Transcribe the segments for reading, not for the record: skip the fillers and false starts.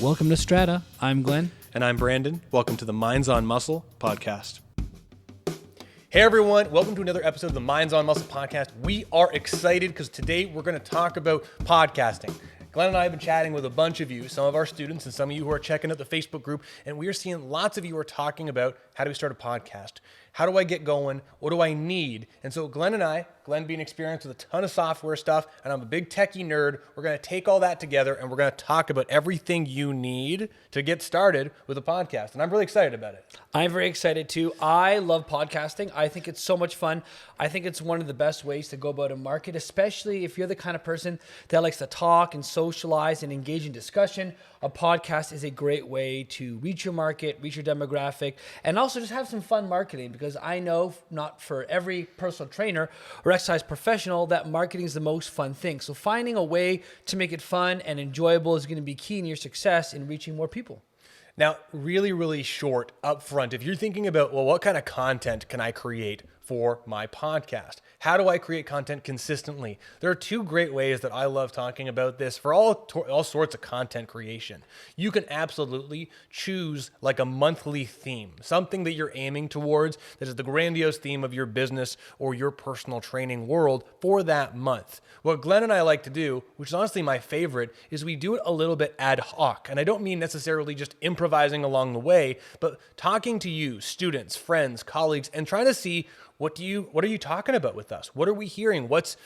Welcome to Strata. I'm Glenn. And I'm Brandon. Welcome to the Minds on Muscle podcast. Hey everyone, welcome to another episode of the Minds on Muscle podcast. We are excited because today we're going to talk about podcasting. Glenn and I have been chatting with a bunch of you, some of our students and some of you who are checking out the Facebook group, and we are seeing lots of you are talking about how do we start a podcast? How do I get going? What do I need? And so Glenn being experienced with a ton of software stuff, and I'm a big techie nerd, we're going to take all that together and we're going to talk about everything you need to get started with a podcast. And I'm really excited about it. I'm very excited too. I love podcasting. I think it's so much fun. I think it's one of the best ways to go about a market, especially if you're the kind of person that likes to talk and socialize and engage in discussion. A podcast is a great way to reach your market, reach your demographic, and also just have some fun marketing, because I know not for every personal trainer or exercise professional that marketing is the most fun thing. So finding a way to make it fun and enjoyable is going to be key in your success in reaching more people. Now, really short up front, if you're thinking about, well, what kind of content can I create for my podcast? How do I create content consistently? There are two great ways that I love talking about this for all sorts of content creation. You can absolutely choose like a monthly theme, something that you're aiming towards that is the grandiose theme of your business or your personal training world for that month. What Glenn and I like to do, which is honestly my favorite, is we do it a little bit ad hoc. And I don't mean necessarily just improvising along the way, but talking to you, students, friends, colleagues, and trying to see what are you talking about with us? What are we hearing? What's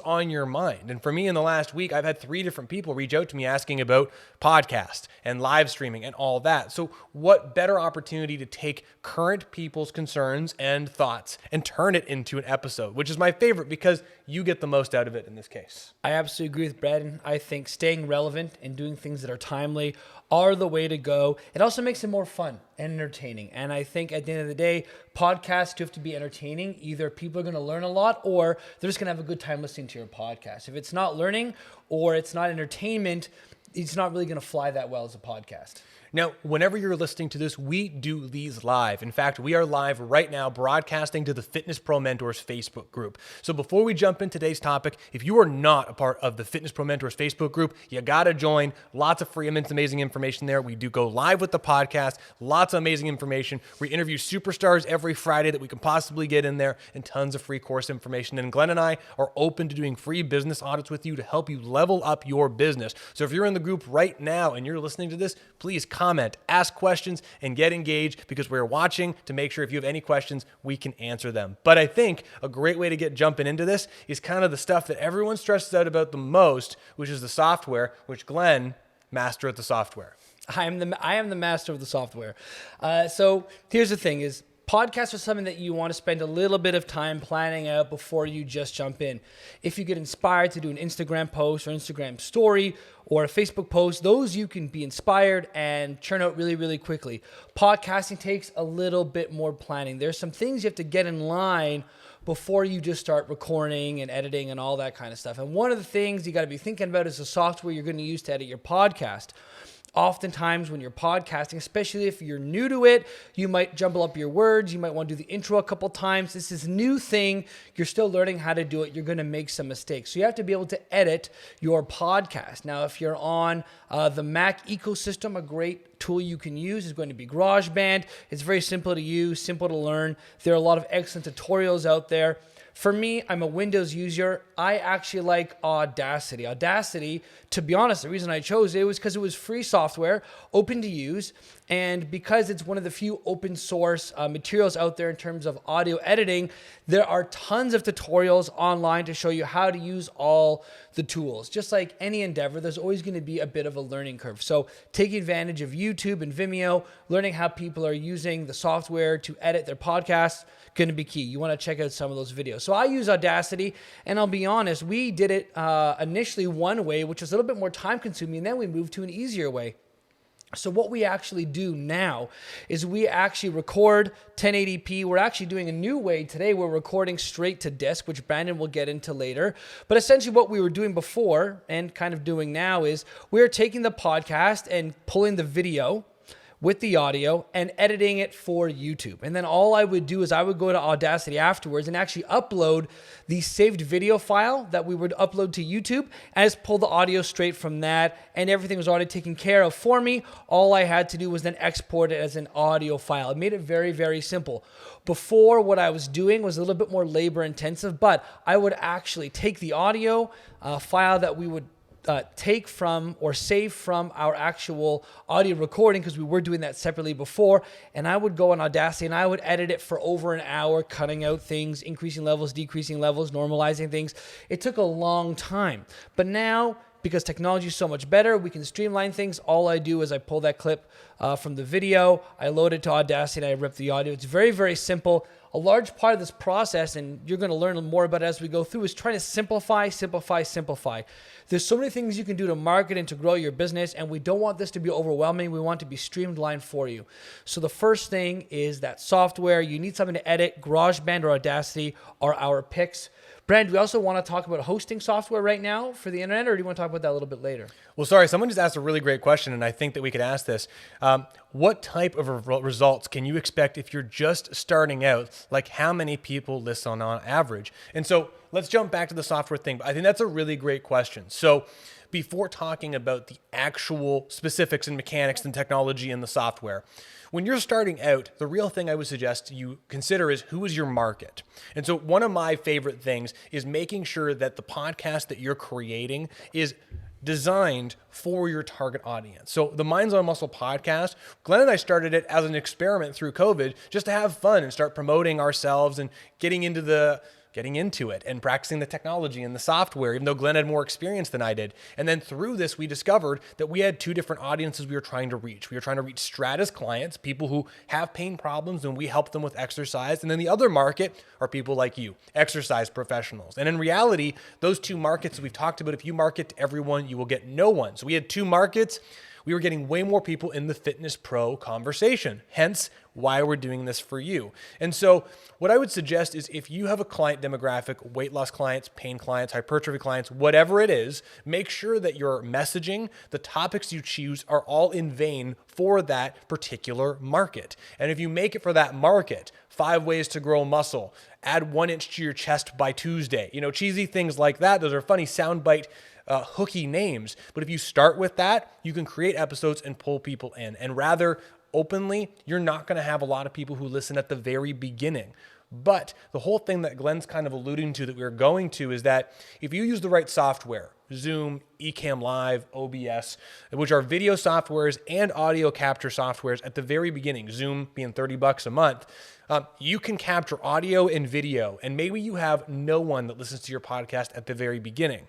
on your mind? And for me, in the last week, I've had 3 different people reach out to me asking about podcast and live streaming and all that. So what better opportunity to take current people's concerns and thoughts and turn it into an episode, which is my favorite because you get the most out of it in this case. I absolutely agree with Brandon. I think staying relevant and doing things that are timely are the way to go. It also makes it more fun and entertaining. And I think at the end of the day, podcasts do have to be entertaining. Either people are going to learn a lot or they're just going to have a good time listening to your podcast. If it's not learning or it's not entertainment, it's not really going to fly that well as a podcast. Now, whenever you're listening to this, we do these live. In fact, we are live right now broadcasting to the Fitness Pro Mentors Facebook group. So before we jump in today's topic, if you are not a part of the Fitness Pro Mentors Facebook group, you got to join. Lots of free, amazing information there. We do go live with the podcast, lots of amazing information. We interview superstars every Friday that we can possibly get in there, and tons of free course information. And Glenn and I are open to doing free business audits with you to help you level up your business. So if you're in the group right now and you're listening to this, please comment, ask questions, and get engaged, because we're watching to make sure if you have any questions, we can answer them. But I think a great way to get jumping into this is kind of the stuff that everyone stresses out about the most, which is the software, which Glenn, master at the software. I am the master of the software. So here's the thing is, podcasts are something that you want to spend a little bit of time planning out before you just jump in. If you get inspired to do an Instagram post or Instagram story or a Facebook post, those you can be inspired and churn out really quickly. Podcasting takes a little bit more planning. There's some things you have to get in line before you just start recording and editing and all that kind of stuff. And one of the things you got to be thinking about is the software you're going to use to edit your podcast. Oftentimes when you're podcasting, especially if you're new to it, you might jumble up your words. You might want to do the intro a couple times. This is a new thing. You're still learning how to do it. You're going to make some mistakes. So you have to be able to edit your podcast. Now, if you're on the Mac ecosystem, a great tool you can use is going to be GarageBand. It's very simple to use, simple to learn. There are a lot of excellent tutorials out there. For me, I'm a Windows user. I actually like Audacity. Audacity, to be honest, the reason I chose it was because it was free software, open to use, and because it's one of the few open source materials out there in terms of audio editing, there are tons of tutorials online to show you how to use all the tools. Just like any endeavor, there's always going to be a bit of a learning curve. So taking advantage of YouTube and Vimeo, learning how people are using the software to edit their podcasts, going to be key. You want to check out some of those videos. So I use Audacity, and I'll be honest, we did it initially one way, which was a little bit more time consuming, and then we moved to an easier way. So what we actually do now is we actually record 1080p. We're actually doing a new way today. We're recording straight to disk, which Brandon will get into later. But essentially what we were doing before and kind of doing now is we're taking the podcast and pulling the video. with the audio and editing it for YouTube. And then all I would do is I would go to Audacity afterwards and actually upload the saved video file that we would upload to YouTube and just pull the audio straight from that, and everything was already taken care of for me. All I had to do was then export it as an audio file. It made it very, very simple. Before, what I was doing was a little bit more labor intensive, but I would actually take the audio file that we would take from or save from our actual audio recording, because we were doing that separately before, and I would go on Audacity and I would edit it for over an hour, cutting out things, increasing levels, decreasing levels, normalizing things. It took a long time, but now, because technology is so much better, we can streamline things. All I do is I pull that clip from the video, I load it to Audacity, and I rip the audio. It's very, very simple. A large part of this process, and you're going to learn more about it as we go through, is trying to simplify. There's so many things you can do to market and to grow your business, and we don't want this to be overwhelming. We want it to be streamlined for you. So the first thing is that software. You need something to edit. GarageBand or Audacity are our picks. Brand, we also want to talk about hosting software right now for the internet, or do you want to talk about that a little bit later? Well, sorry, someone just asked a really great question, and I think that we could ask this. What type of results can you expect if you're just starting out? Like, how many people listen on average? And so let's jump back to the software thing. I think that's a really great question. So before talking about the actual specifics and mechanics and technology in the software, when you're starting out, the real thing I would suggest you consider is, who is your market? And so one of my favorite things is making sure that the podcast that you're creating is designed for your target audience. So the Minds on Muscle podcast, Glenn and I started it as an experiment through COVID, just to have fun and start promoting ourselves and getting into it and practicing the technology and the software, even though Glenn had more experience than I did. And then through this, we discovered that we had two different audiences we were trying to reach. We were trying to reach Stratus clients, people who have pain problems, and we help them with exercise. And then the other market are people like you, exercise professionals. And in reality, those two markets we've talked about, if you market to everyone, you will get no one. So we had two markets. We were getting way more people in the fitness pro conversation, hence why we're doing this for you. And so what I would suggest is, if you have a client demographic, weight loss clients, pain clients, hypertrophy clients, whatever it is, make sure that your messaging, the topics you choose, are all in vein for that particular market. And if you make it for that market, 5 ways to grow muscle, add 1 inch to your chest by Tuesday, cheesy things like that. Those are funny soundbite hooky names. But if you start with that, you can create episodes and pull people in. And rather openly, you're not going to have a lot of people who listen at the very beginning. But the whole thing that Glenn's kind of alluding to, that we're going to, is that if you use the right software, Zoom, Ecamm Live, OBS, which are video softwares and audio capture softwares at the very beginning, Zoom being $30 a month, you can capture audio and video, and maybe you have no one that listens to your podcast at the very beginning.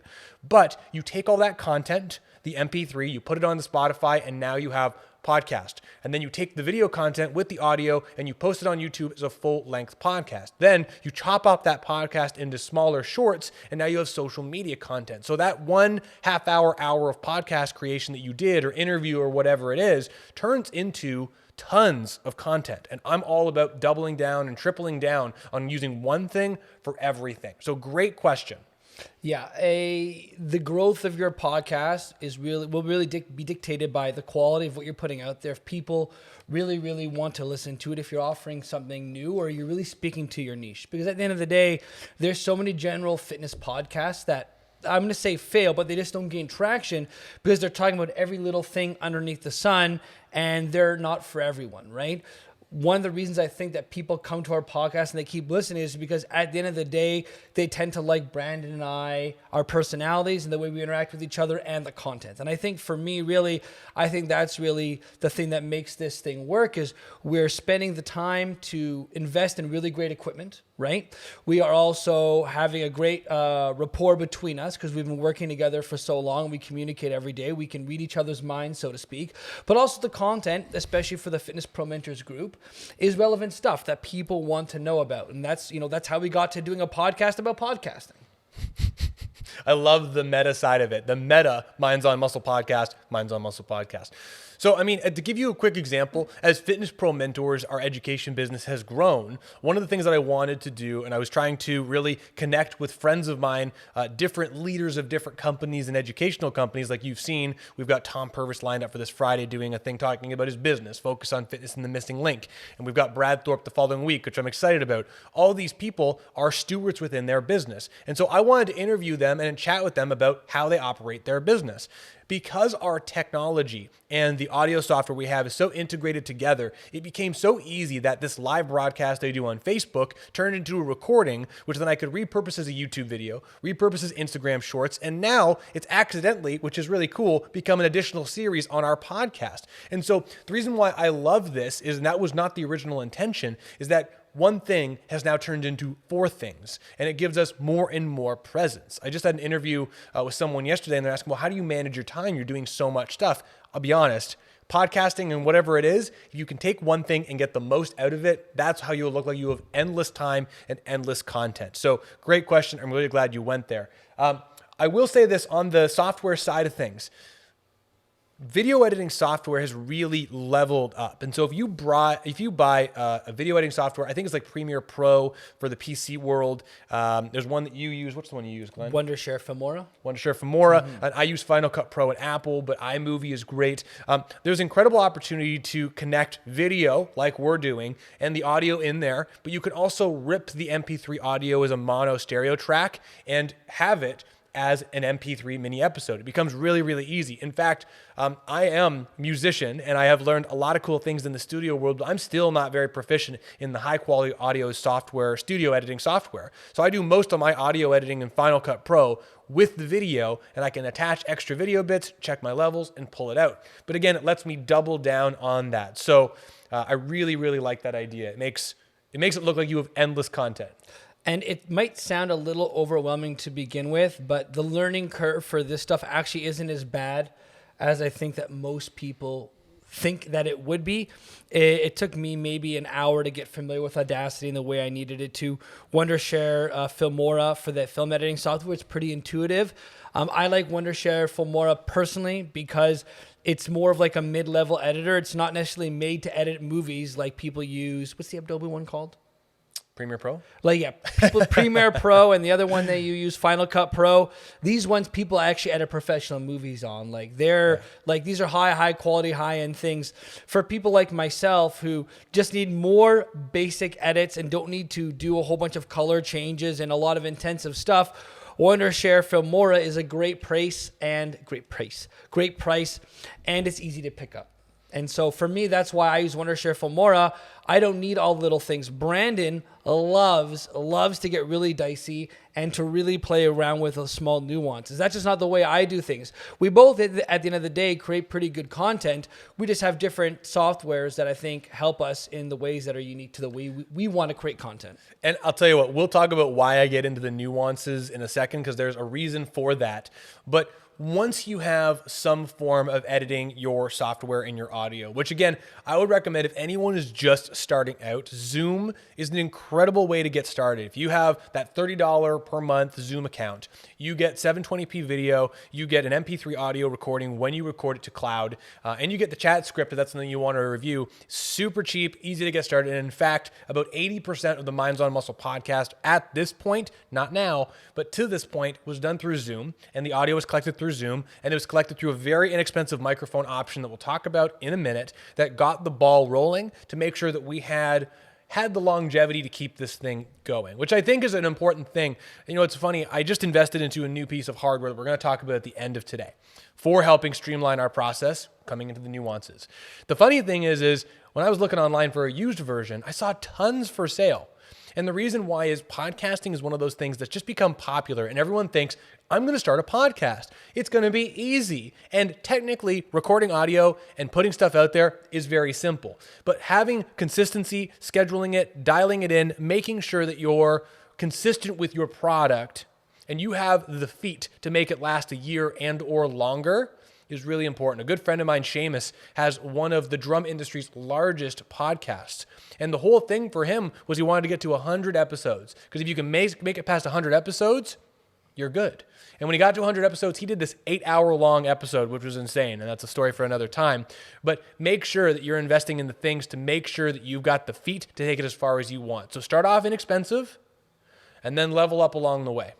But you take all that content, the MP3, you put it on the Spotify, and now you have podcast. And then you take the video content with the audio and you post it on YouTube as a full-length podcast. Then you chop up that podcast into smaller shorts, and now you have social media content. So that 1 half-hour of podcast creation that you did, or interview, or whatever it is, turns into tons of content. And I'm all about doubling down and tripling down on using one thing for everything. So great question. Yeah, the growth of your podcast will really be dictated by the quality of what you're putting out there. If people really want to listen to it, if you're offering something new, or you're really speaking to your niche. Because at the end of the day, there's so many general fitness podcasts that, I'm going to say, fail, but they just don't gain traction because they're talking about every little thing underneath the sun, and they're not for everyone, right? One of the reasons I think that people come to our podcast and they keep listening is because at the end of the day, they tend to like Brandon and I, our personalities and the way we interact with each other, and the content. And I think for me, really, I think that's really the thing that makes this thing work, is we're spending the time to invest in really great equipment, right? We are also having a great rapport between us because we've been working together for so long. We communicate every day. We can read each other's minds, so to speak. But also the content, especially for the Fitness Pro Mentors group, is relevant stuff that people want to know about. And that's how we got to doing a podcast about podcasting. I love the meta side of it. The meta Minds on Muscle podcast, Minds on Muscle podcast. So, I mean, to give you a quick example, as Fitness Pro Mentors, our education business has grown. One of the things that I wanted to do, and I was trying to really connect with friends of mine, different leaders of different companies and educational companies, like you've seen. We've got Tom Purvis lined up for this Friday doing a thing talking about his business, Focus on Fitness and the Missing Link. And we've got Brad Thorpe the following week, which I'm excited about. All these people are stewards within their business. And so I wanted to interview them and chat with them about how they operate their business. Because our technology and the audio software we have is so integrated together, it became so easy that this live broadcast I do on Facebook turned into a recording, which then I could repurpose as a YouTube video, repurpose as Instagram shorts, and now it's accidentally, which is really cool, become an additional series on our podcast. And so the reason why I love this is, and that was not the original intention, is that one thing has now turned into four things, and it gives us more and more presence. I just had an interview with someone yesterday, and they're asking, well, how do you manage your time? You're doing so much stuff. I'll be honest, podcasting and whatever it is, if you can take one thing and get the most out of it, that's how you'll look like you have endless time and endless content. So great question. I'm really glad you went there. I will say this on the software side of things. Video editing software has really leveled up. And so if you buy a video editing software, I think it's like Premiere Pro for the PC world. There's one that you use. What's the one you use, Glenn? Wondershare Filmora. Wondershare Filmora. And I use Final Cut Pro at Apple, but iMovie is great. There's incredible opportunity to connect video like we're doing and the audio in there, but you can also rip the MP3 audio as a mono stereo track and have it as an MP3 mini episode. It becomes really, really easy. In fact, I am a musician and I have learned a lot of cool things in the studio world, but I'm still not very proficient in the high quality audio software, studio editing software. So I do most of my audio editing in Final Cut Pro with the video, and I can attach extra video bits, check my levels, and pull it out. But again, it lets me double down on that. So I really, really like that idea. It makes it look like you have endless content. And it might sound a little overwhelming to begin with, but the learning curve for this stuff actually isn't as bad as I think that most people think that it would be. It took me maybe an hour to get familiar with Audacity and the way I needed it to. Wondershare Filmora for the film editing software. It's pretty intuitive. I like Wondershare Filmora personally because it's more of like a mid-level editor. It's not necessarily made to edit movies like people use. What's the Adobe one called? Premiere Pro? Like, yeah, people, Premiere Pro, and the other one that you use, Final Cut Pro. These ones people actually edit professional movies on. Like, like these are high quality, high end things for people like myself who just need more basic edits and don't need to do a whole bunch of color changes and a lot of intensive stuff. Wondershare Filmora is a great price, and it's easy to pick up. And so for me, that's why I use Wondershare Filmora. I don't need all the little things. Brandon loves to get really dicey and to really play around with the small nuances. That's just not the way I do things. We both, at the end of the day, create pretty good content. We just have different softwares that I think help us in the ways that are unique to the way we want to create content. And I'll tell you what, we'll talk about why I get into the nuances in a second, because there's a reason for that. But once you have some form of editing your software and your audio, which again, I would recommend if anyone is just starting out, Zoom is an incredible way to get started. If you have that $30 per month Zoom account, you get 720p video, you get an MP3 audio recording when you record it to cloud, and you get the chat script if that's something you want to review. Super cheap, easy to get started. And in fact, about 80% of the Minds on Muscle podcast at this point, not now, but to this point, was done through Zoom, and the audio was collected through Zoom, and it was collected through a very inexpensive microphone option that we'll talk about in a minute that got the ball rolling to make sure that we had the longevity to keep this thing going, which I think is an important thing. You know, it's funny, I just invested into a new piece of hardware that we're going to talk about at the end of today for helping streamline our process, coming into the nuances. The funny thing is when I was looking online for a used version, I saw tons for sale. And the reason why is podcasting is one of those things that's just become popular, and everyone thinks, I'm going to start a podcast. It's going to be easy. And technically, recording audio and putting stuff out there is very simple. But having consistency, scheduling it, dialing it in, making sure that you're consistent with your product and you have the feet to make it last a year and or longer is really important. A good friend of mine, Seamus, has one of the drum industry's largest podcasts. And the whole thing for him was he wanted to get to 100 episodes. Because if you can make it past 100 episodes, you're good. And when he got to 100 episodes, he did this 8-hour-long episode, which was insane. And that's a story for another time. But make sure that you're investing in the things to make sure that you've got the feet to take it as far as you want. So start off inexpensive and then level up along the way.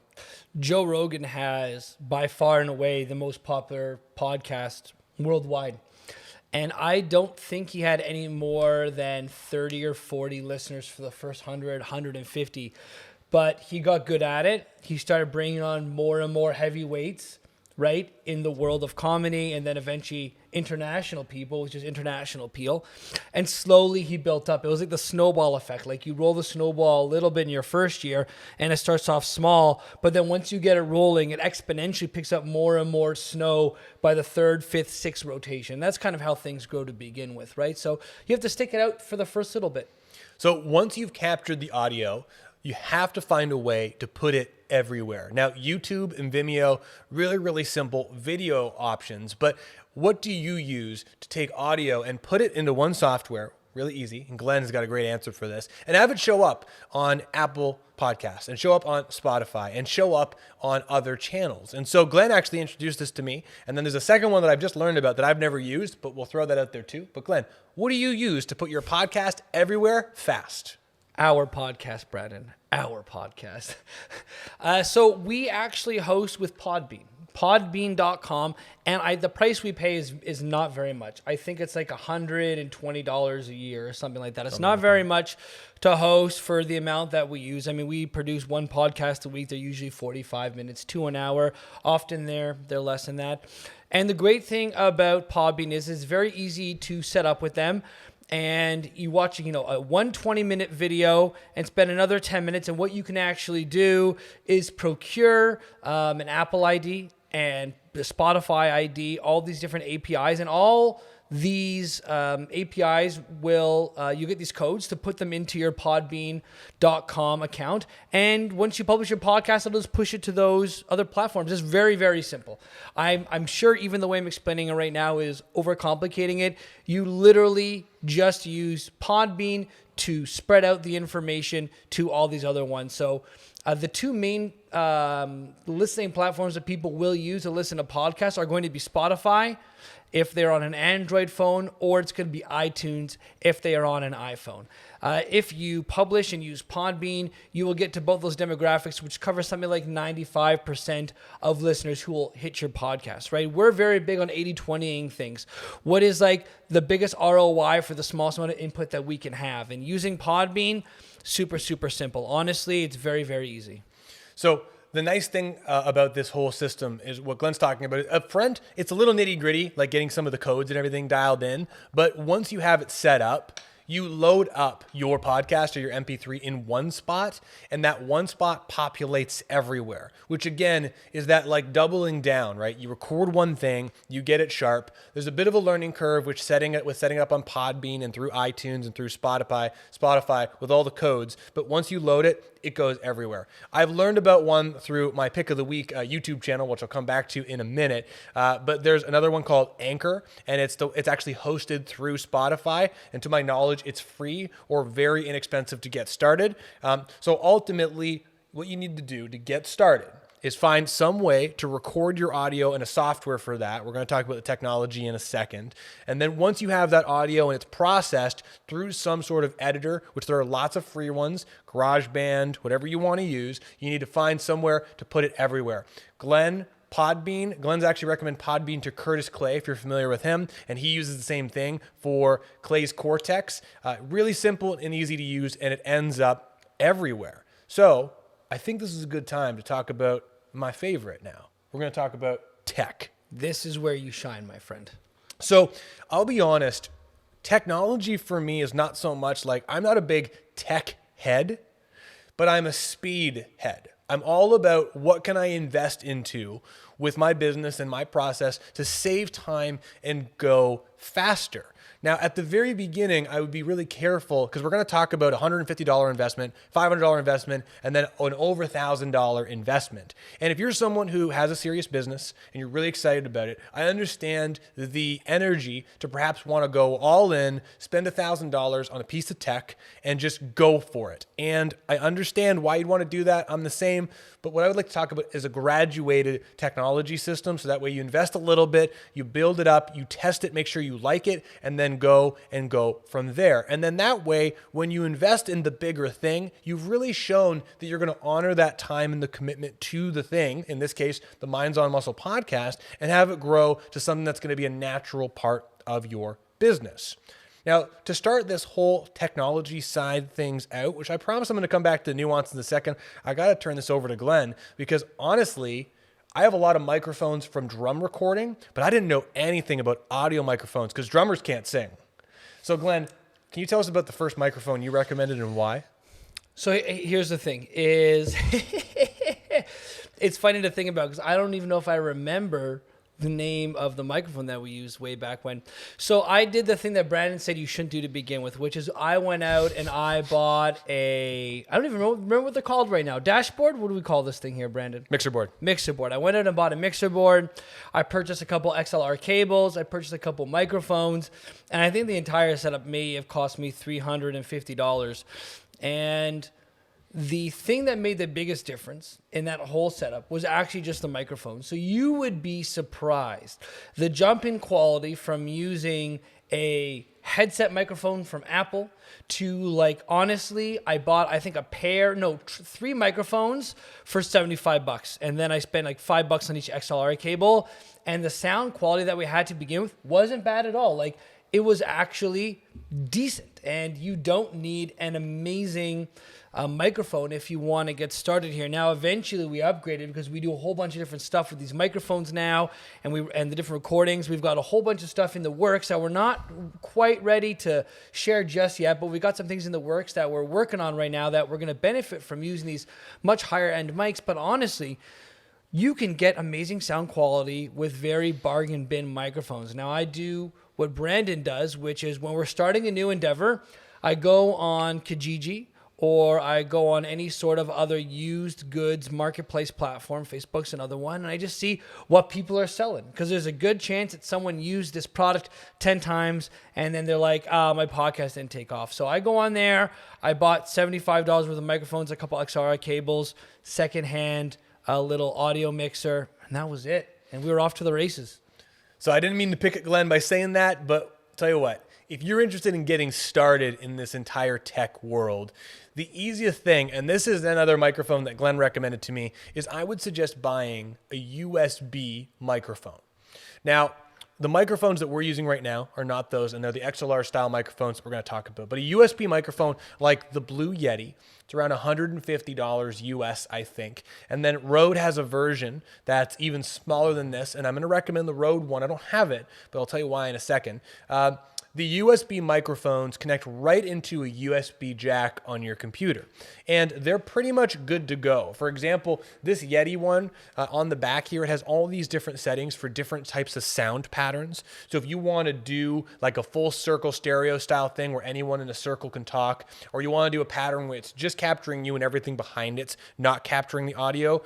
Joe Rogan has by far and away the most popular podcast worldwide. And I don't think he had any more than 30 or 40 listeners for the first 100, 150. But he got good at it. He started bringing on more and more heavyweights, right, in the world of comedy, and then eventually international people, which is international appeal. And slowly he built up. It was like the snowball effect. Like you roll the snowball a little bit in your first year, and it starts off small. But then once you get it rolling, it exponentially picks up more and more snow by the third, fifth, sixth rotation. That's kind of how things grow to begin with, right? So you have to stick it out for the first little bit. So once you've captured the audio, you have to find a way to put it everywhere. Now, YouTube and Vimeo, really, really simple video options. But what do you use to take audio and put it into one software? Really easy. And Glenn has got a great answer for this. And have it show up on Apple Podcasts and show up on Spotify and show up on other channels. And so Glenn actually introduced this to me. And then there's a second one that I've just learned about that I've never used, but we'll throw that out there too. But Glenn, what do you use to put your podcast everywhere fast? Our podcast, Brandon. Our podcast. So we actually host with Podbean. Podbean.com, and the price we pay is not very much. I think it's like $120 a year or something like that. It's not very much to host for the amount that we use. I mean, we produce one podcast a week. They're usually 45 minutes to an hour. Often they're less than that. And the great thing about Podbean is it's very easy to set up with them. And you watch, a 120-minute video and spend another 10 minutes. And what you can actually do is procure an Apple ID and the Spotify ID, all these different APIs, and all these APIs will, you get these codes to put them into your podbean.com account. And once you publish your podcast, it'll just push it to those other platforms. It's very, very simple. I'm sure even the way I'm explaining it right now is overcomplicating it. You literally just use Podbean to spread out the information to all these other ones. So the two main listening platforms that people will use to listen to podcasts are going to be Spotify if they're on an Android phone, or it's going to be iTunes if they are on an iPhone. If you publish and use Podbean, you will get to both those demographics, which cover something like 95% of listeners who will hit your podcast, right? We're very big on 80-20ing things. What is like the biggest ROI for the smallest amount of input that we can have? And using Podbean, super, super simple. Honestly, it's very, very easy. So the nice thing about this whole system is what Glenn's talking about. Up front, it's a little nitty gritty, like getting some of the codes and everything dialed in. But once you have it set up, you load up your podcast or your MP3 in one spot, and that one spot populates everywhere, which again is that like doubling down, right? You record one thing, you get it sharp. There's a bit of a learning curve with setting it up on Podbean and through iTunes and through Spotify with all the codes. But once you load it, it goes everywhere. I've learned about one through my Pick of the Week YouTube channel, which I'll come back to in a minute. But there's another one called Anchor, and it's actually hosted through Spotify. And to my knowledge, it's free or very inexpensive to get started. So ultimately, what you need to do to get started is find some way to record your audio and a software for that. We're going to talk about the technology in a second. And then once you have that audio and it's processed through some sort of editor, which there are lots of free ones, GarageBand, whatever you want to use, you need to find somewhere to put it everywhere. Glenn's actually recommend Podbean to Curtis Clay, if you're familiar with him, and he uses the same thing for Clay's Cortex. Really simple and easy to use, and it ends up everywhere. So I think this is a good time to talk about my favorite now. We're going to talk about tech. This is where you shine, my friend. So I'll be honest, technology for me is not so much like, I'm not a big tech head, but I'm a speed head. I'm all about what can I invest into with my business and my process to save time and go faster. Now, at the very beginning, I would be really careful because we're going to talk about a $150 investment, $500 investment, and then an over $1,000 investment. And if you're someone who has a serious business and you're really excited about it, I understand the energy to perhaps want to go all in, spend $1,000 on a piece of tech, and just go for it. And I understand why you'd want to do that. I'm the same. But what I would like to talk about is a graduated technology system. So that way you invest a little bit, you build it up, you test it, make sure you like it, and then go from there. And then that way, when you invest in the bigger thing, you've really shown that you're going to honor that time and the commitment to the thing, in this case, the Minds on Muscle podcast, and have it grow to something that's going to be a natural part of your business. Now, to start this whole technology side things out, which I promise I'm going to come back to nuance in a second, I got to turn this over to Glenn because honestly, I have a lot of microphones from drum recording, but I didn't know anything about audio microphones because drummers can't sing. So Glenn, can you tell us about the first microphone you recommended and why? So here's the thing is it's funny to think about because I don't even know if I remember the name of the microphone that we used way back when. So I did the thing that Brandon said you shouldn't do to begin with, which is I went out and I bought I don't even remember what they're called right now. Dashboard? What do we call this thing here, Brandon? Mixer board. Mixer board. I went out and bought a mixer board. I purchased a couple XLR cables. I purchased a couple microphones. And I think the entire setup may have cost me $350. And the thing that made the biggest difference in that whole setup was actually just the microphone. So you would be surprised. The jump in quality from using a headset microphone from Apple to like, honestly, I bought, I think three microphones for $75. And then I spent like $5 on each XLR cable. And the sound quality that we had to begin with wasn't bad at all. Like it was actually decent. And you don't need an amazing microphone if you want to get started here. Now, eventually we upgraded because we do a whole bunch of different stuff with these microphones now and the different recordings. We've got a whole bunch of stuff in the works that we're not quite ready to share just yet, but we got some things in the works that we're working on right now that we're going to benefit from using these much higher end mics. But honestly, you can get amazing sound quality with very bargain bin microphones. Now, I do what Brandon does, which is when we're starting a new endeavor, I go on Kijiji, or I go on any sort of other used goods marketplace platform. Facebook's another one. And I just see what people are selling. Because there's a good chance that someone used this product 10 times and then they're like, my podcast didn't take off. So I go on there. I bought $75 worth of microphones, a couple XLR cables, secondhand, a little audio mixer. And that was it. And we were off to the races. So I didn't mean to pick at Glenn by saying that, but tell you what, if you're interested in getting started in this entire tech world, the easiest thing, and this is another microphone that Glenn recommended to me, is I would suggest buying a USB microphone. Now, the microphones that we're using right now are not those, and they're the XLR style microphones we're going to talk about. But a USB microphone like the Blue Yeti, it's around $150 US, I think. And then Rode has a version that's even smaller than this, and I'm going to recommend the Rode one. I don't have it, but I'll tell you why in a second. The USB microphones connect right into a USB jack on your computer, and they're pretty much good to go. For example, this Yeti one on the back here, it has all these different settings for different types of sound patterns. So if you want to do like a full circle stereo style thing where anyone in a circle can talk, or you want to do a pattern where it's just capturing you and everything behind it's not capturing the audio,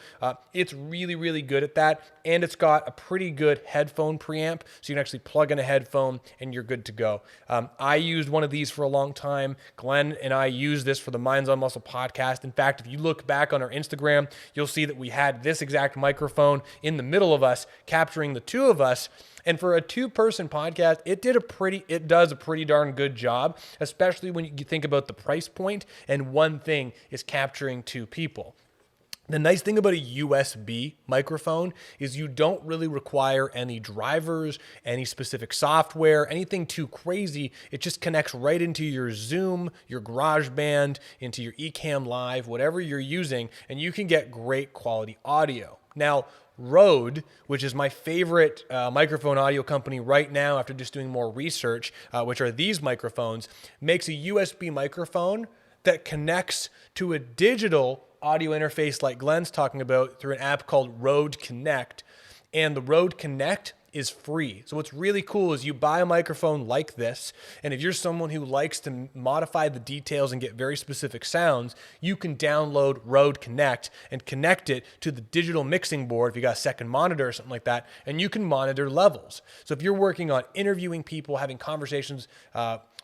it's really, really good at that. And it's got a pretty good headphone preamp, so you can actually plug in a headphone and you're good to go. I used one of these for a long time. Glenn and I used this for the Minds on Muscle podcast. In fact, if you look back on our Instagram, you'll see that we had this exact microphone in the middle of us, capturing the two of us. And for a two-person podcast, it does a pretty darn good job, especially when you think about the price point and one thing is capturing two people. The nice thing about a USB microphone is you don't really require any drivers, any specific software, anything too crazy. It just connects right into your Zoom, your GarageBand, into your Ecamm Live, whatever you're using, and you can get great quality audio. Now, Rode, which is my favorite microphone audio company right now after just doing more research, which are these microphones, makes a USB microphone that connects to a digital audio interface like Glenn's talking about through an app called Rode Connect. And the Rode Connect is free. So what's really cool is you buy a microphone like this, and if you're someone who likes to modify the details and get very specific sounds, you can download Rode Connect and connect it to the digital mixing board if you got a second monitor or something like that, and you can monitor levels. So if you're working on interviewing people, having conversations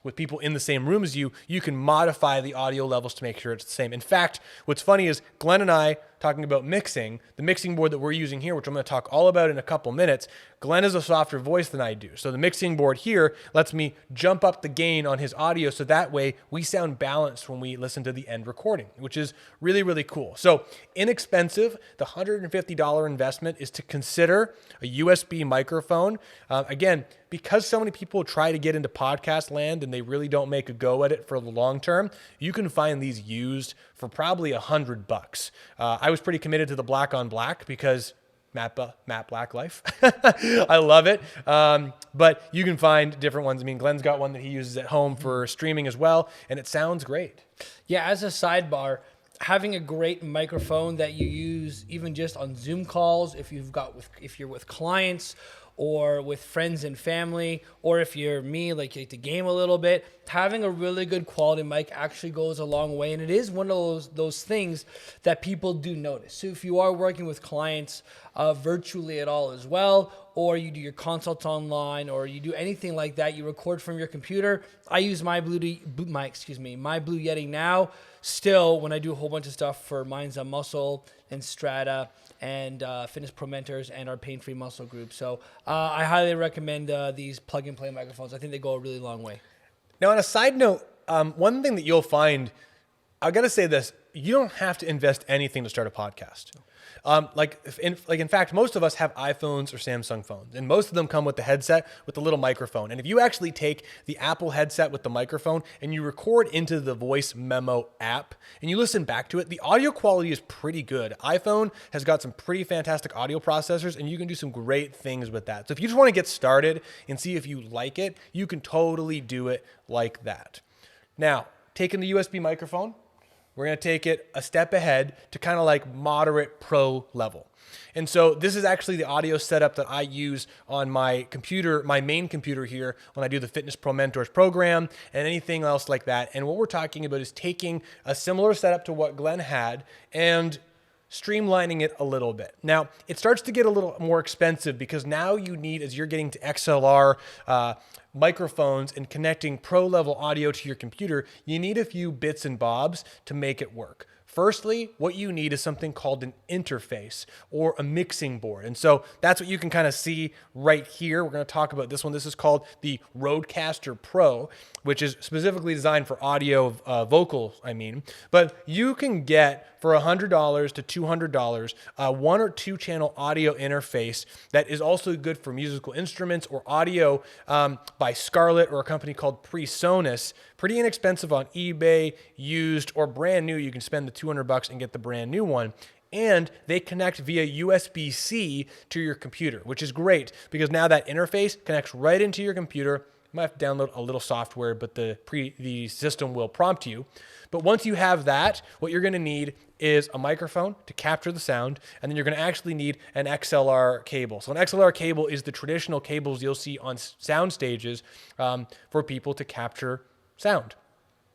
with people in the same room as you, you can modify the audio levels to make sure it's the same. In fact, what's funny is Glenn and I talking about mixing, the mixing board that we're using here, which I'm going to talk all about in a couple minutes, Glenn has a softer voice than I do. So the mixing board here lets me jump up the gain on his audio so that way we sound balanced when we listen to the end recording, which is really, really cool. So inexpensive, the $150 investment is to consider a USB microphone. Again, because so many people try to get into podcast land and they really don't make a go at it for the long term, you can find these used for probably $100. I was pretty committed to the black on black because Matt Black life. I love it. But you can find different ones. I mean, Glenn's got one that he uses at home for streaming as well, and it sounds great. Yeah, as a sidebar, having a great microphone that you use even just on Zoom calls, if you're with clients or with friends and family, or if you're me, like you like to game a little bit, having a really good quality mic actually goes a long way. And it is one of those things that people do notice. So if you are working with clients virtually at all as well, or you do your consults online, or you do anything like that, you record from your computer. I use my Blue Yeti now. Still, when I do a whole bunch of stuff for Minds on Muscle and Strata and Fitness Pro Mentors and our Pain Free Muscle group. So I highly recommend these plug and play microphones. I think they go a really long way. Now, on a side note, one thing that you'll find, I got to say this, you don't have to invest anything to start a podcast. In fact, most of us have iPhones or Samsung phones, and most of them come with the headset with the little microphone. And if you actually take the Apple headset with the microphone and you record into the Voice Memo app and you listen back to it, the audio quality is pretty good. iPhone has got some pretty fantastic audio processors, and you can do some great things with that. So if you just want to get started and see if you like it, you can totally do it like that. Now, taking the USB microphone, we're going to take it a step ahead to kind of like moderate pro level. And so this is actually the audio setup that I use on my computer, my main computer here, when I do the Fitness Pro Mentors program and anything else like that. And what we're talking about is taking a similar setup to what Glenn had and streamlining it a little bit. Now, it starts to get a little more expensive because now you need, as you're getting to XLR microphones and connecting pro level audio to your computer, you need a few bits and bobs to make it work. Firstly, what you need is something called an interface or a mixing board. And so that's what you can kind of see right here. We're going to talk about this one. This is called the Rodecaster Pro, which is specifically designed for audio vocals, But you can get for $100 to $200 a 1 or 2 channel audio interface that is also good for musical instruments or audio by Scarlett or a company called PreSonus. Pretty inexpensive on eBay, used or brand new. You can spend the $200 and get the brand new one. And they connect via USB-C to your computer, which is great because now that interface connects right into your computer. You might have to download a little software, but the system will prompt you. But once you have that, what you're going to need is a microphone to capture the sound, and then you're going to actually need an XLR cable. So an XLR cable is the traditional cables you'll see on sound stages for people to capture sound.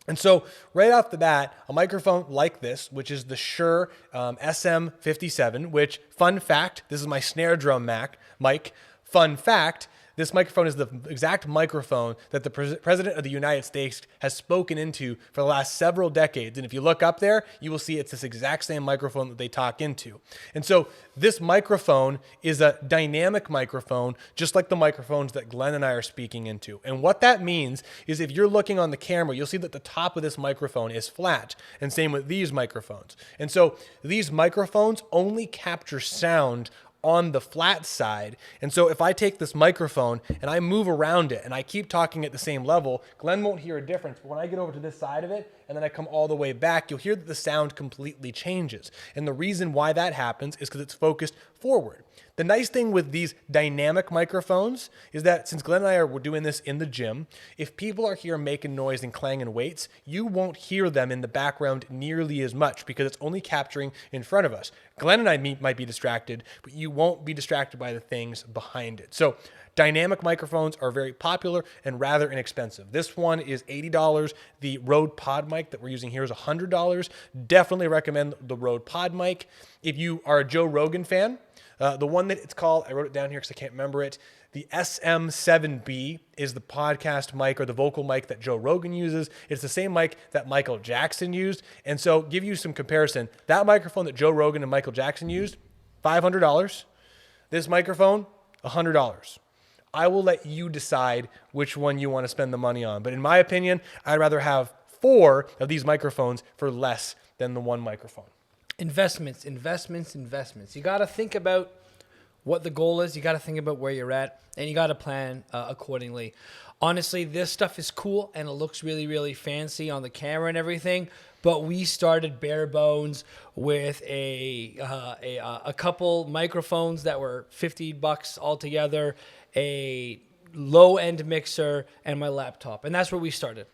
And so right off the bat, a microphone like this, which is the Shure SM57, which, fun fact, this is my snare drum mic. Fun fact, this microphone is the exact microphone that the President of the United States has spoken into for the last several decades. And if you look up there, you will see it's this exact same microphone that they talk into. And so this microphone is a dynamic microphone, just like the microphones that Glenn and I are speaking into. And what that means is if you're looking on the camera, you'll see that the top of this microphone is flat, and same with these microphones. And so these microphones only capture sound on the flat side. And so if I take this microphone and I move around it and I keep talking at the same level, Glenn won't hear a difference. But when I get over to this side of it and then I come all the way back, you'll hear that the sound completely changes. And the reason why that happens is because it's focused forward. The nice thing with these dynamic microphones is that since Glenn and I we're doing this in the gym, if people are here making noise and clanging weights, you won't hear them in the background nearly as much because it's only capturing in front of us. Glenn and I might be distracted, but you won't be distracted by the things behind it. So dynamic microphones are very popular and rather inexpensive. This one is $80. The Rode Pod mic that we're using here is $100. Definitely recommend the Rode Pod mic. If you are a Joe Rogan fan, the one that it's called, I wrote it down here because I can't remember it. The SM7B is the podcast mic or the vocal mic that Joe Rogan uses. It's the same mic that Michael Jackson used. And so give you some comparison. That microphone that Joe Rogan and Michael Jackson used, $500. This microphone, $100. I will let you decide which one you want to spend the money on. But in my opinion, I'd rather have 4 of these microphones for less than the one microphone. Investments. You got to think about what the goal is. You got to think about where you're at, and you got to plan accordingly. Honestly, this stuff is cool, and it looks really, really fancy on the camera and everything. But we started bare bones with a couple microphones that were $50 altogether, a low-end mixer, and my laptop, and that's where we started.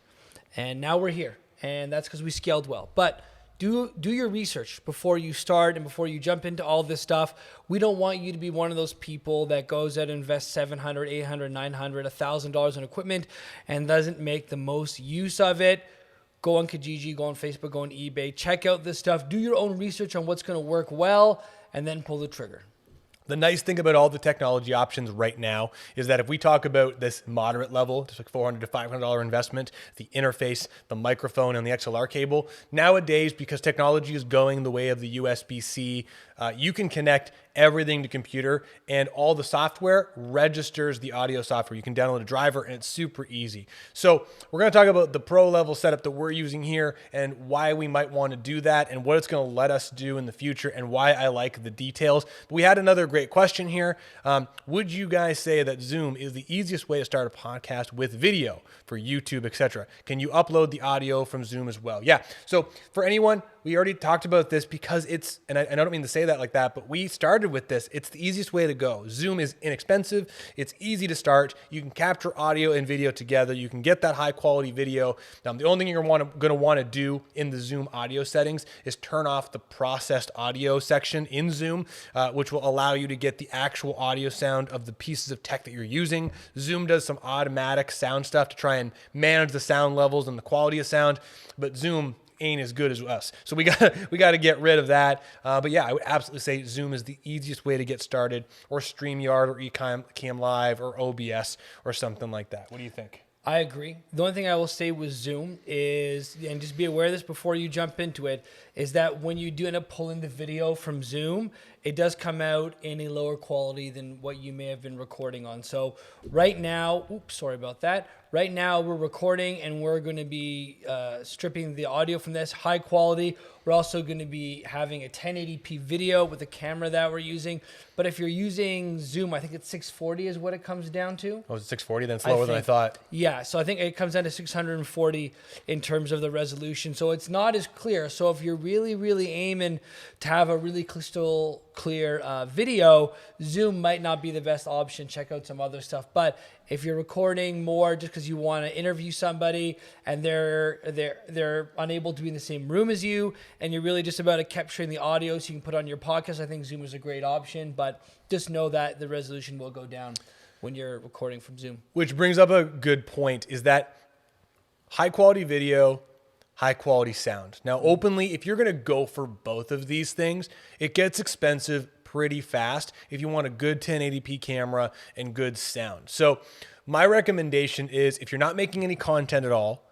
And now we're here, and that's because we scaled well. But do your research before you start and before you jump into all this stuff. We don't want you to be one of those people that goes out and invests $700, $800, $900, $1,000 in equipment and doesn't make the most use of it. Go on Kijiji, go on Facebook, go on eBay, check out this stuff, do your own research on what's going to work well, and then pull the trigger. The nice thing about all the technology options right now is that if we talk about this moderate level, just like $400 to $500 investment, the interface, the microphone, and the XLR cable, nowadays, because technology is going the way of the USB-C, you can connect everything to computer, and all the software registers the audio software. You can download a driver, and it's super easy. So we're going to talk about the pro level setup that we're using here and why we might want to do that and what it's going to let us do in the future and why I like the details. But we had another great question here. Would you guys say that Zoom is the easiest way to start a podcast with video for YouTube, etc.? Can you upload the audio from Zoom as well? Yeah. So for anyone, we already talked about this because it's, and I don't mean to say that like that, but we started with this. It's the easiest way to go. Zoom is inexpensive. It's easy to start. You can capture audio and video together. You can get that high quality video. The only thing you're going to want to do in the Zoom audio settings is turn off the processed audio section in Zoom, which will allow you to get the actual audio sound of the pieces of tech that you're using. Zoom does some automatic sound stuff to try and manage the sound levels and the quality of sound, but Zoom ain't as good as us. So we got to get rid of that. But yeah, I would absolutely say Zoom is the easiest way to get started, or StreamYard or Ecamm Live or OBS or something like that. What do you think? I agree. The only thing I will say with Zoom is, and just be aware of this before you jump into it, is that when you do end up pulling the video from Zoom, it does come out in a lower quality than what you may have been recording on. So right now, oops, sorry about that. Right now we're recording and we're going to be stripping the audio from this high quality. We're also going to be having a 1080p video with the camera that we're using. But if you're using Zoom, I think it's 640 is what it comes down to. Oh, it's 640? Then it's lower than I thought. Yeah, so I think it comes down to 640 in terms of the resolution. So it's not as clear. So if you're really, really aiming to have a really crystal clear video, Zoom might not be the best option. Check out some other stuff. But if you're recording more just because you want to interview somebody and they're unable to be in the same room as you, and you're really just about capturing the audio so you can put on your podcast, I think Zoom is a great option. But just know that the resolution will go down when you're recording from Zoom. Which brings up a good point, is that high quality video, high quality sound. Now, openly, if you're going to go for both of these things, it gets expensive pretty fast if you want a good 1080p camera and good sound. So my recommendation is, if you're not making any content at all,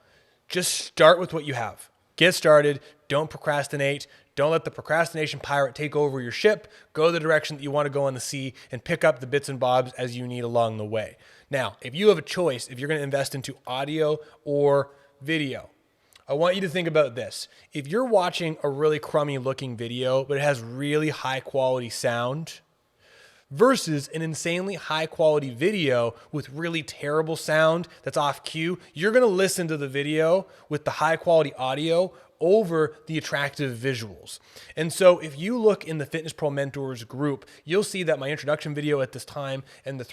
just start with what you have. Get started. Don't procrastinate. Don't let the procrastination pirate take over your ship. Go the direction that you want to go on the sea and pick up the bits and bobs as you need along the way. Now, if you have a choice, if you're going to invest into audio or video, I want you to think about this. If you're watching a really crummy looking video, but it has really high quality sound, versus an insanely high quality video with really terrible sound that's off cue, you're going to listen to the video with the high quality audio over the attractive visuals. And so if you look in the Fitness Pro Mentors group, you'll see that my introduction video at this time and the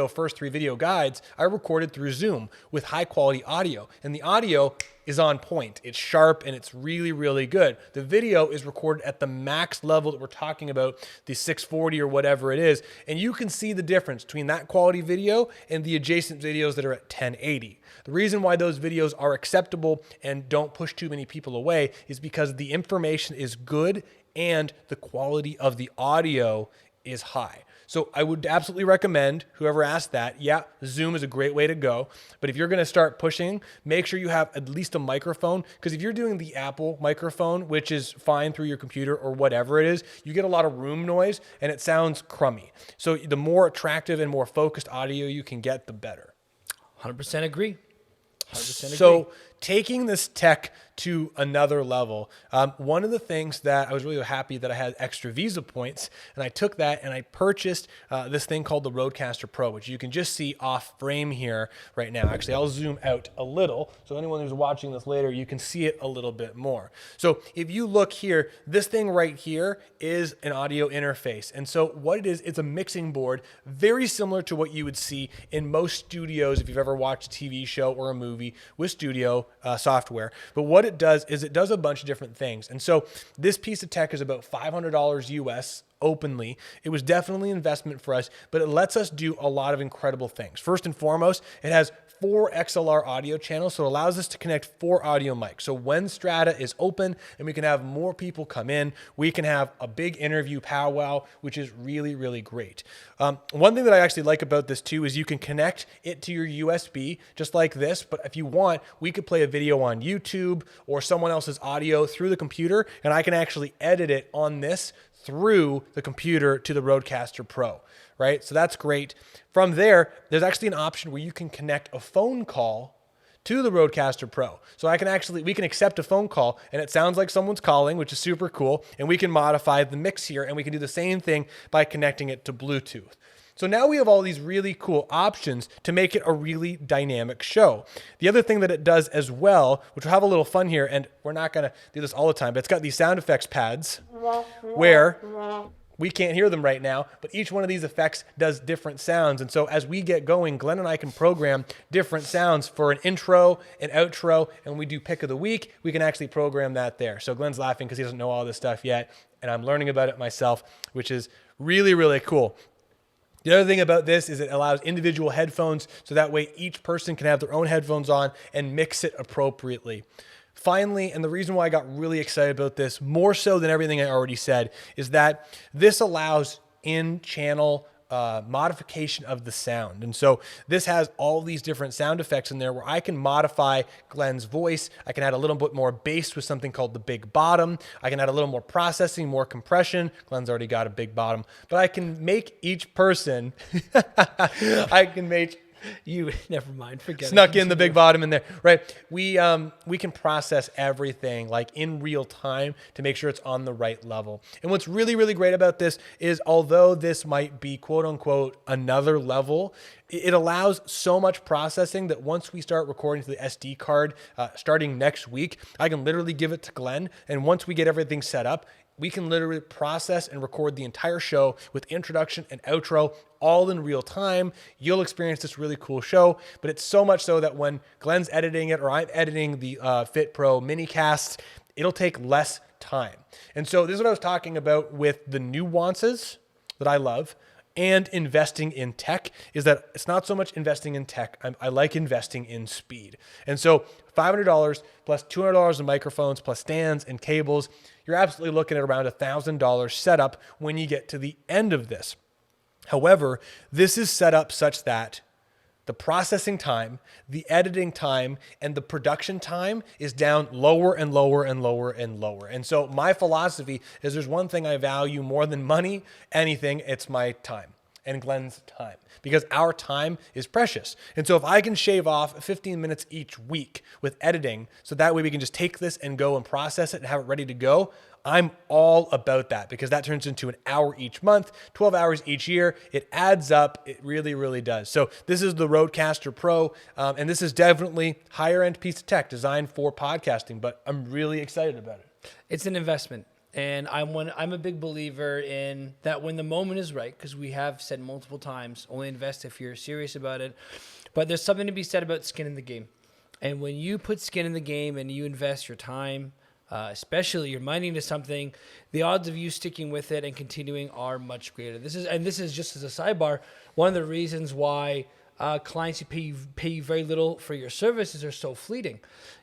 first three video guides I recorded through Zoom with high quality audio. And the audio is on point. It's sharp and it's really, really good. The video is recorded at the max level that we're talking about, the 640 or whatever it is. And you can see the difference between that quality video and the adjacent videos that are at 1080. The reason why those videos are acceptable and don't push too many people away is because the information is good and the quality of the audio is high. So I would absolutely recommend, whoever asked that, yeah, Zoom is a great way to go. But if you're going to start pushing, make sure you have at least a microphone. Because if you're doing the Apple microphone, which is fine through your computer or whatever it is, you get a lot of room noise and it sounds crummy. So the more attractive and more focused audio you can get, the better. 100% agree. 100% agree. So taking this tech to another level, one of the things that I was really happy that I had extra Visa points, and I took that and I purchased this thing called the Rodecaster Pro, which you can just see off frame here right now. Actually, I'll zoom out a little so anyone who's watching this later, you can see it a little bit more. So if you look here, this thing right here is an audio interface. And so what it is, it's a mixing board, very similar to what you would see in most studios if you've ever watched a TV show or a movie with studio software. But what it does is it does a bunch of different things. And so this piece of tech is about $500 US openly. It was definitely an investment for us, but it lets us do a lot of incredible things. First and foremost, it has 4 XLR audio channels, so it allows us to connect 4 audio mics. So when Strata is open and we can have more people come in, we can have a big interview powwow, which is really, really great. One thing that I actually like about this too is you can connect it to your USB just like this, but if you want, we could play a video on YouTube or someone else's audio through the computer, and I can actually edit it on this through the computer to the Rodecaster Pro, right? So that's great. From there, there's actually an option where you can connect a phone call to the Rodecaster Pro. So we can accept a phone call and it sounds like someone's calling, which is super cool. And we can modify the mix here and we can do the same thing by connecting it to Bluetooth. So now we have all these really cool options to make it a really dynamic show. The other thing that it does as well, which we'll have a little fun here, and we're not gonna do this all the time, but it's got these sound effects pads where we can't hear them right now, but each one of these effects does different sounds. And so as we get going, Glenn and I can program different sounds for an intro, an outro, and when we do pick of the week, we can actually program that there. So Glenn's laughing because he doesn't know all this stuff yet, and I'm learning about it myself, which is really, really cool. The other thing about this is it allows individual headphones, so that way each person can have their own headphones on and mix it appropriately. Finally, and the reason why I got really excited about this, more so than everything I already said, is that this allows in-channel modification of the sound. And so this has all these different sound effects in there where I can modify Glenn's voice. I can add a little bit more bass with something called the big bottom. I can add a little more processing, more compression. Glenn's already got a big bottom, but I can make each person, You never mind. Forget snuck it. in the big bottom in there, right? We can process everything like in real time to make sure it's on the right level. And what's really, really great about this is although this might be quote unquote another level, it allows so much processing that once we start recording to the SD card, starting next week, I can literally give it to Glenn. And once we get everything set up, we can literally process and record the entire show with introduction and outro all in real time. You'll experience this really cool show, but it's so much so that when Glenn's editing it or I'm editing the Fit Pro minicasts, it'll take less time. And so this is what I was talking about with the nuances that I love and investing in tech, is that it's not so much investing in tech. I like investing in speed. And so $500 plus $200 in microphones plus stands and cables, you're absolutely looking at around $1,000 setup when you get to the end of this. However, this is set up such that the processing time, the editing time, and the production time is down lower and lower and lower and lower. And so my philosophy is there's one thing I value more than money, anything, it's my time. and Glenn's time, because our time is precious. And so if I can shave off 15 minutes each week with editing, so that way we can just take this and go and process it and have it ready to go, I'm all about that, because that turns into an hour each month, 12 hours each year. It adds up. It really, really does. So this is the Rodecaster Pro, and this is definitely higher end piece of tech designed for podcasting, but I'm really excited about it. It's an investment. And I'm a big believer in that when the moment is right, because we have said multiple times, only invest if you're serious about it. But there's something to be said about skin in the game. And when you put skin in the game and you invest your time, especially your money into something, the odds of you sticking with it and continuing are much greater. This is just as a sidebar, one of the reasons why clients who pay you very little for your services are so fleeting,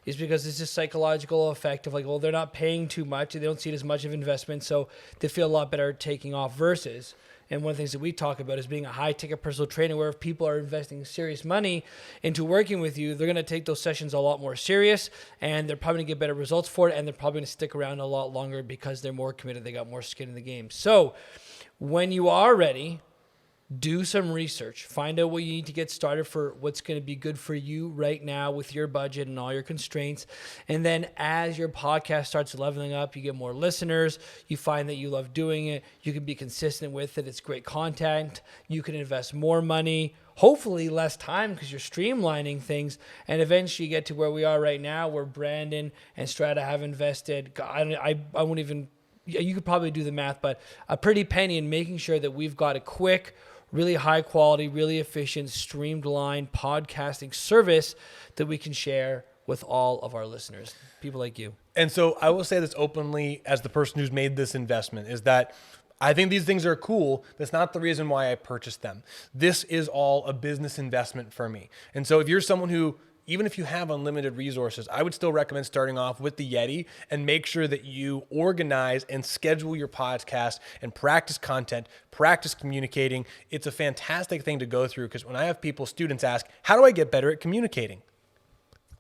is because it's this psychological effect of like, well, they're not paying too much, they don't see it as much of investment, so they feel a lot better taking off versus. And one of the things that we talk about is being a high-ticket personal trainer, where if people are investing serious money into working with you, they're going to take those sessions a lot more serious, and they're probably going to get better results for it, and they're probably going to stick around a lot longer because they're more committed. They got more skin in the game. So when you are ready, do some research. Find out what you need to get started for what's going to be good for you right now with your budget and all your constraints. And then as your podcast starts leveling up, you get more listeners. You find that you love doing it. You can be consistent with it. It's great content. You can invest more money, hopefully less time, because you're streamlining things. And eventually you get to where we are right now, where Brandon and Strata have invested. I won't even, you could probably do the math, but a pretty penny in making sure that we've got a quick, really high quality, really efficient, streamlined podcasting service that we can share with all of our listeners, people like you. And so I will say this openly as the person who's made this investment, is that I think these things are cool. That's not the reason why I purchased them. This is all a business investment for me. And so if you're someone who, even if you have unlimited resources, I would still recommend starting off with the Yeti and make sure that you organize and schedule your podcast and practice content, practice communicating. It's a fantastic thing to go through, because when I have students ask, how do I get better at communicating?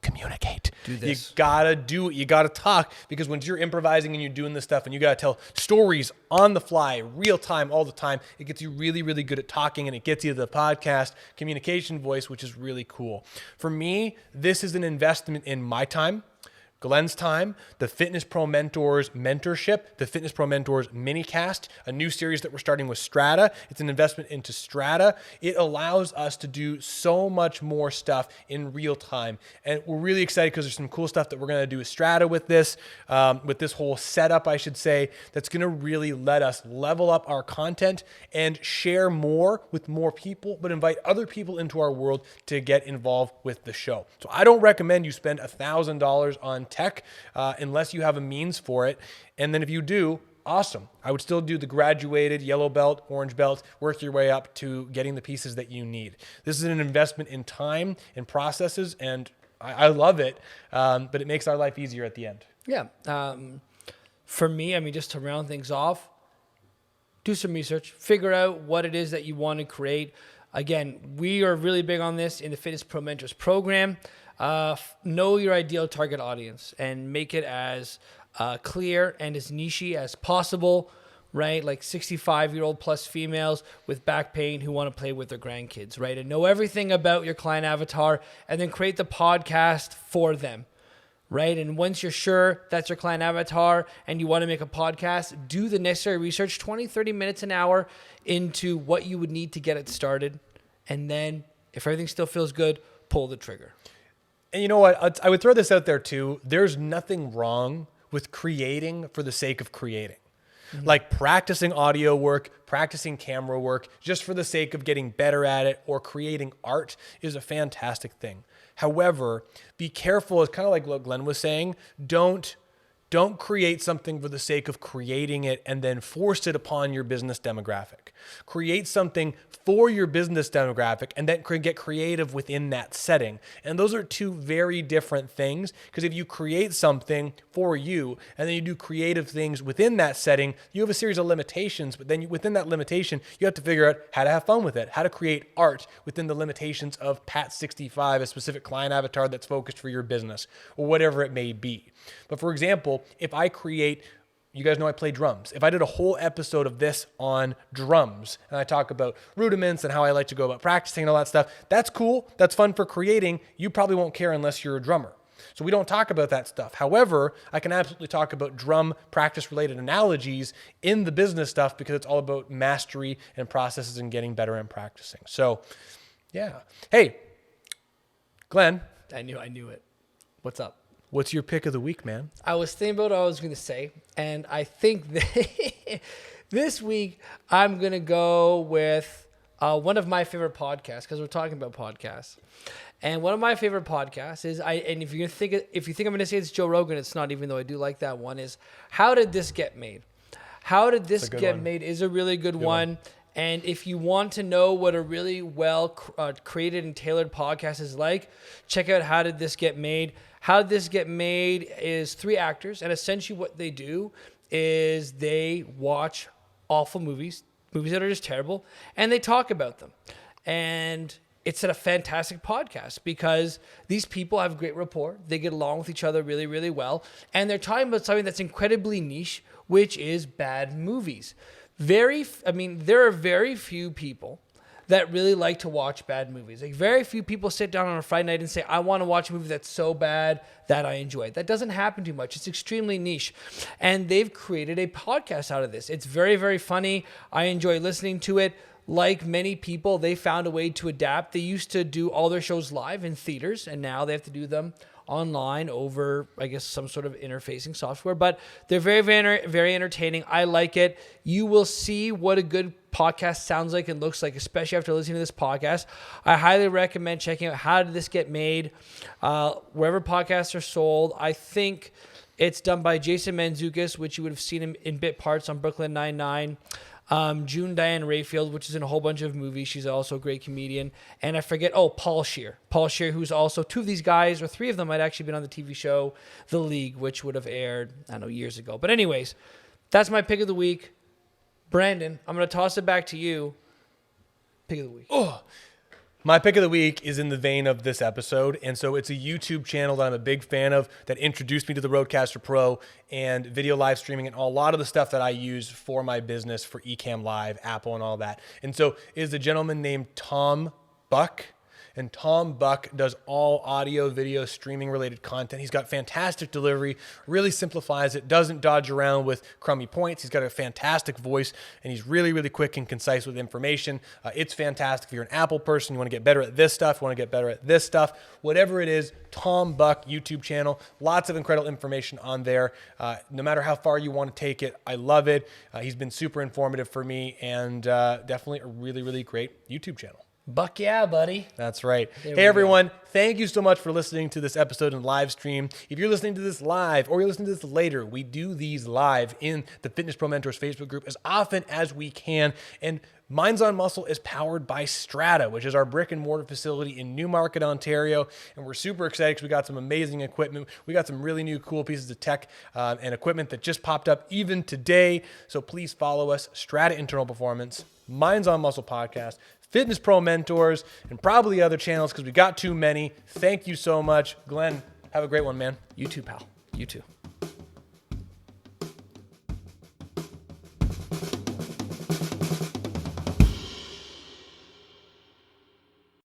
Communicate. Do this. You gotta do it. You gotta talk, because when you're improvising and you're doing this stuff and you gotta tell stories on the fly, real time, all the time, it gets you really, really good at talking, and it gets you the podcast communication voice, which is really cool. For me, this is an investment in my time, Glenn's time, the Fitness Pro Mentors mentorship, the Fitness Pro Mentors minicast, a new series that we're starting with Strata. It's an investment into Strata. It allows us to do so much more stuff in real time. And we're really excited because there's some cool stuff that we're going to do with Strata with this whole setup, I should say, that's going to really let us level up our content and share more with more people, but invite other people into our world to get involved with the show. So I don't recommend you spend $1,000 on tech unless you have a means for it. And then if you do, awesome. I would still do the graduated yellow belt, orange belt, work your way up to getting the pieces that you need. This is an investment in time and processes, and I love it, but it makes our life easier at the end. Yeah. For me, I mean, just to round things off, do some research, figure out what it is that you want to create. Again, we are really big on this in the Fitness Pro Mentors program. Know your ideal target audience and make it as clear and as niche as possible, right? Like 65-year-old plus females with back pain who want to play with their grandkids, right? And know everything about your client avatar, and then create the podcast for them, right? And once you're sure that's your client avatar and you want to make a podcast, do the necessary research, 20, 30 minutes, an hour, into what you would need to get it started. And then if everything still feels good, pull the trigger. And you know what? I would throw this out there too. There's nothing wrong with creating for the sake of creating. Mm-hmm. Like practicing audio work, practicing camera work, just for the sake of getting better at it, or creating art is a fantastic thing. However, be careful. It's kind of like what Glenn was saying. Don't create something for the sake of creating it and then force it upon your business demographic. Create something for your business demographic and then get creative within that setting. And those are two very different things, because if you create something for you and then you do creative things within that setting, you have a series of limitations, but then within that limitation, you have to figure out how to have fun with it, how to create art within the limitations of Pat65, a specific client avatar that's focused for your business, or whatever it may be. But for example, if I create you guys know I play drums. If I did a whole episode of this on drums and I talk about rudiments and how I like to go about practicing and all that stuff, that's cool. That's fun for creating. You probably won't care unless you're a drummer. So we don't talk about that stuff. However, I can absolutely talk about drum practice related analogies in the business stuff because it's all about mastery and processes and getting better and practicing. So yeah. Hey, Glenn. I knew it. What's up? What's your pick of the week, man? I was thinking about what I was going to say, and I think that this week I'm going to go with one of my favorite podcasts because we're talking about podcasts. And one of my favorite podcasts is if you think I'm going to say it's Joe Rogan, it's not, even though I do like that one, is How Did This Get Made? How Did This Get Made is a really good one. And if you want to know what a really well created and tailored podcast is like, check out How Did This Get Made? How Did This Get Made is 3 actors, and essentially what they do is they watch awful movies that are just terrible, and they talk about them. And it's a fantastic podcast because these people have great rapport. They get along with each other really, really well. And they're talking about something that's incredibly niche, which is bad movies. There are very few people that really like to watch bad movies. Like, very few people sit down on a Friday night and say, I want to watch a movie that's so bad that I enjoy it. That doesn't happen too much. It's extremely niche. And they've created a podcast out of this. It's very, very funny. I enjoy listening to it. Like many people, they found a way to adapt. They used to do all their shows live in theaters, and now they have to do them online over, I guess, some sort of interfacing software. But they're very, very, very entertaining. I like it. You will see what a good podcast sounds like and looks like, especially after listening to this podcast. I highly recommend checking out How Did This Get Made? Wherever podcasts are sold. I think it's done by Jason Mantzoukas, which you would have seen him in bit parts on Brooklyn Nine-Nine. June Diane Raphael, which is in a whole bunch of movies. She's also a great comedian. And I forget, Paul Scheer, who's also 2 of these guys, or 3 of them might actually been on the TV show The League, which would have aired, I don't know, years ago. But anyways, that's my pick of the week. Brandon, I'm going to toss it back to you. Pick of the week. My pick of the week is in the vein of this episode, and so it's a YouTube channel that I'm a big fan of that introduced me to the Rodecaster Pro and video live streaming and a lot of the stuff that I use for my business for Ecamm Live, Apple, and all that. And so it is a gentleman named Tom Buck. And Tom Buck does all audio, video, streaming related content. He's got fantastic delivery, really simplifies it, doesn't dodge around with crummy points. He's got a fantastic voice, and he's really, really quick and concise with information. It's fantastic. If you're an Apple person, you want to get better at this stuff, want to get better at this stuff, whatever it is, Tom Buck YouTube channel. Lots of incredible information on there. No matter how far you want to take it, I love it. He's been super informative for me, and definitely a really, really great YouTube channel. Buck yeah, buddy. That's right. Hey, everyone. Thank you so much for listening to this episode and live stream. If you're listening to this live or you're listening to this later, we do these live in the Fitness Pro Mentors Facebook group as often as we can. And Minds on Muscle is powered by Strata, which is our brick and mortar facility in Newmarket, Ontario. And we're super excited because we got some amazing equipment. We got some really new cool pieces of tech and equipment that just popped up even today. So please follow us, Strata Internal Performance, Minds on Muscle Podcast, Fitness Pro Mentors, and probably other channels because we got too many. Thank you so much. Glenn, have a great one, man. You too, pal. You too.